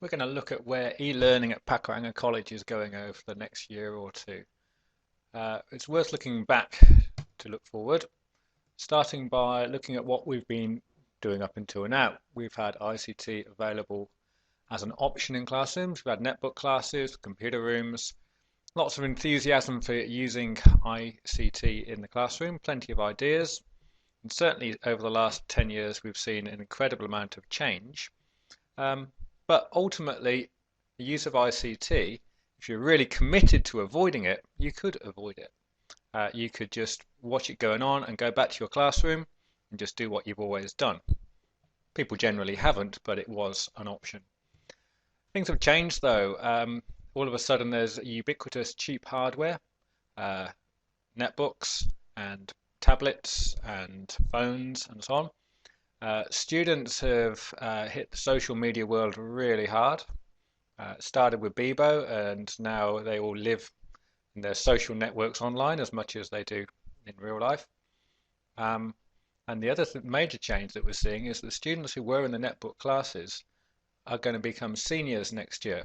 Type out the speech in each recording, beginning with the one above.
We're going to look at where e-learning at Pakuranga College is going over the next year or two. It's worth looking back to look forward, starting by looking at what we've been doing up until now. We've had ICT available as an option in classrooms. We've had netbook classes, computer rooms, lots of enthusiasm for using ICT in the classroom, plenty of ideas. And certainly over the last 10 years, we've seen an incredible amount of change. But ultimately, the use of ICT, if you're really committed to avoiding it, you could avoid it. You could just watch it going on and go back to your classroom and just do what you've always done. People generally haven't, but it was an option. Things have changed though. All of a sudden there's ubiquitous cheap hardware, netbooks and tablets and phones and so on. Students have hit the social media world really hard. Started with Bebo, and now they all live in their social networks online as much as they do in real life. And the other major change that we're seeing is that students who were in the netbook classes are going to become seniors next year.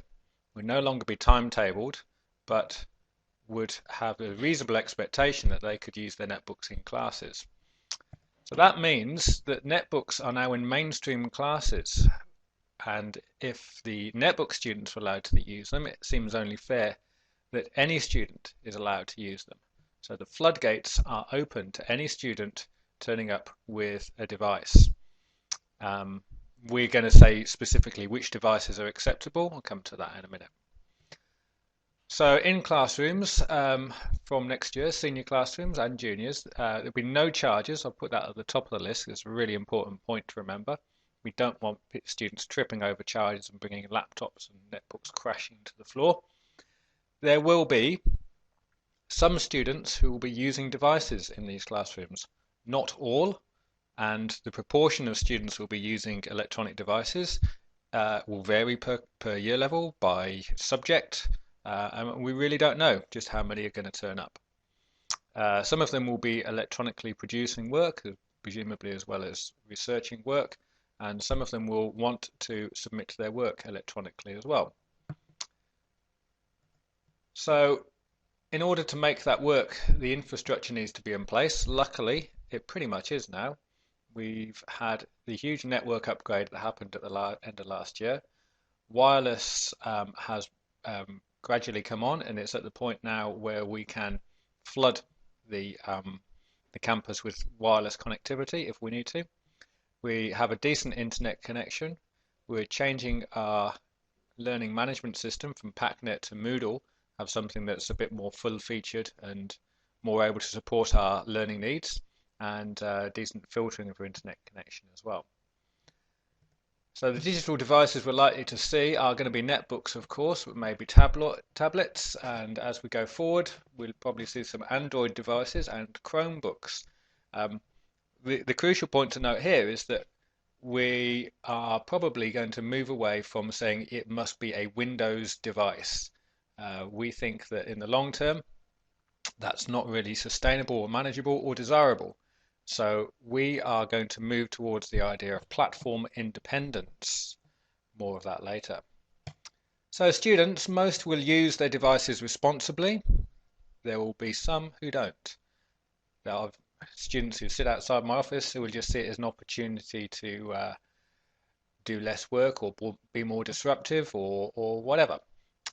Will no longer be timetabled, but would have a reasonable expectation that they could use their netbooks in classes. So that means that netbooks are now in mainstream classes, and if the netbook students are allowed to use them, it seems only fair that any student is allowed to use them. So the floodgates are open to any student turning up with a device. We're going to say specifically which devices are acceptable. I'll come to that in a minute. So in classrooms from next year, senior classrooms and juniors, there'll be no charges. I'll put that at the top of the list. It's a really important point to remember. We don't want students tripping over charges and bringing laptops and netbooks crashing to the floor. There will be some students who will be using devices in these classrooms. Not all, and the proportion of students who will be using electronic devices will vary per year level by subject. And we really don't know just how many are going to turn up. Some of them will be electronically producing work, presumably as well as researching work, and some of them will want to submit their work electronically as well. So in order to make that work, the infrastructure needs to be in place. Luckily, it pretty much is now. We've had the huge network upgrade that happened at the end of last year. Wireless has gradually come on, and it's at the point now where we can flood the campus with wireless connectivity if we need to. We have a decent internet connection. We're changing our learning management system from PacNet to Moodle, have something that's a bit more full-featured and more able to support our learning needs, and decent filtering of our internet connection as well. So the digital devices we're likely to see are going to be netbooks, of course, but maybe tablets, and as we go forward, we'll probably see some Android devices and Chromebooks. The crucial point to note here is that we are probably going to move away from saying it must be a Windows device. We think that in the long term, that's not really sustainable or manageable or desirable. So we are going to move towards the idea of platform independence. More of that later. So students, most will use their devices responsibly. There will be some who don't. There are students who sit outside my office who will just see it as an opportunity to do less work or be more disruptive or whatever.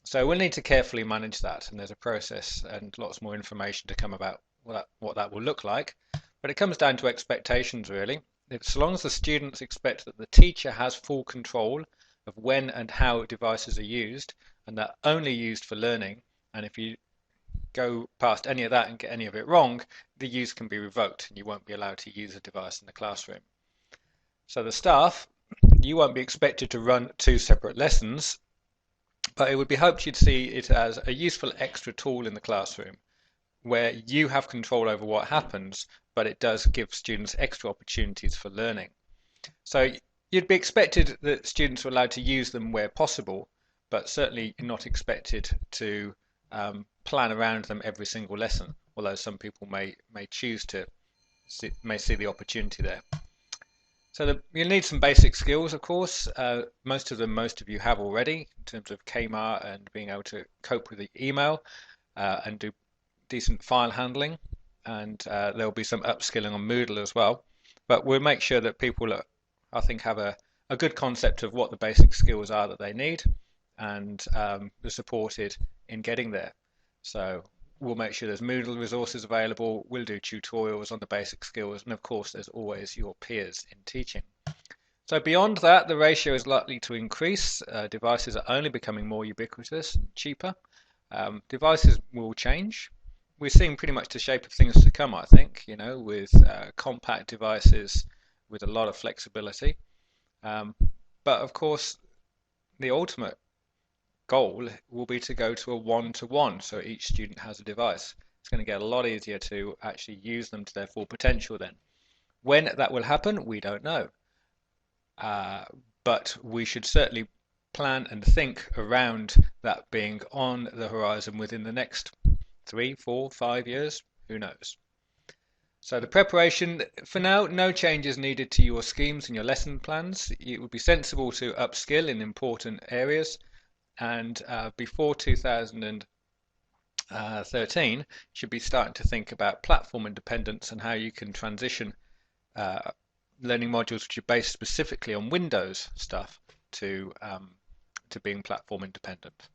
So we'll need to carefully manage that, and there's a process and lots more information to come about what that will look like. But it comes down to expectations, really. So long as the students expect that the teacher has full control of when and how devices are used, and they're only used for learning, and if you go past any of that and get any of it wrong, the use can be revoked and you won't be allowed to use a device in the classroom. So the staff, you won't be expected to run 2 separate lessons, but it would be hoped you'd see it as a useful extra tool in the classroom where you have control over what happens, but it does give students extra opportunities for learning. So you'd be expected that students are allowed to use them where possible, but certainly not expected to plan around them every single lesson, although some people may choose to, may see the opportunity there. You'll need some basic skills, of course. Most of them, most of you have already in terms of KMAR and being able to cope with the email and do decent file handling. And there'll be some upskilling on Moodle as well. But we'll make sure that people, I think, have a good concept of what the basic skills are that they need and are supported in getting there. So we'll make sure there's Moodle resources available. We'll do tutorials on the basic skills. And of course, there's always your peers in teaching. So beyond that, the ratio is likely to increase. Devices are only becoming more ubiquitous and cheaper. Devices will change. We're seeing pretty much the shape of things to come, I think, with compact devices with a lot of flexibility. But of course, the ultimate goal will be to go to a one-to-one, so each student has a device. It's going to get a lot easier to actually use them to their full potential then. When that will happen, we don't know. But we should certainly plan and think around that being on the horizon within the next 3, 4, 5 years. Who knows? So the preparation, for now, no changes needed to your schemes and your lesson plans. It would be sensible to upskill in important areas, and before 2013 should be starting to think about platform independence and how you can transition learning modules which are based specifically on Windows stuff to being platform independent.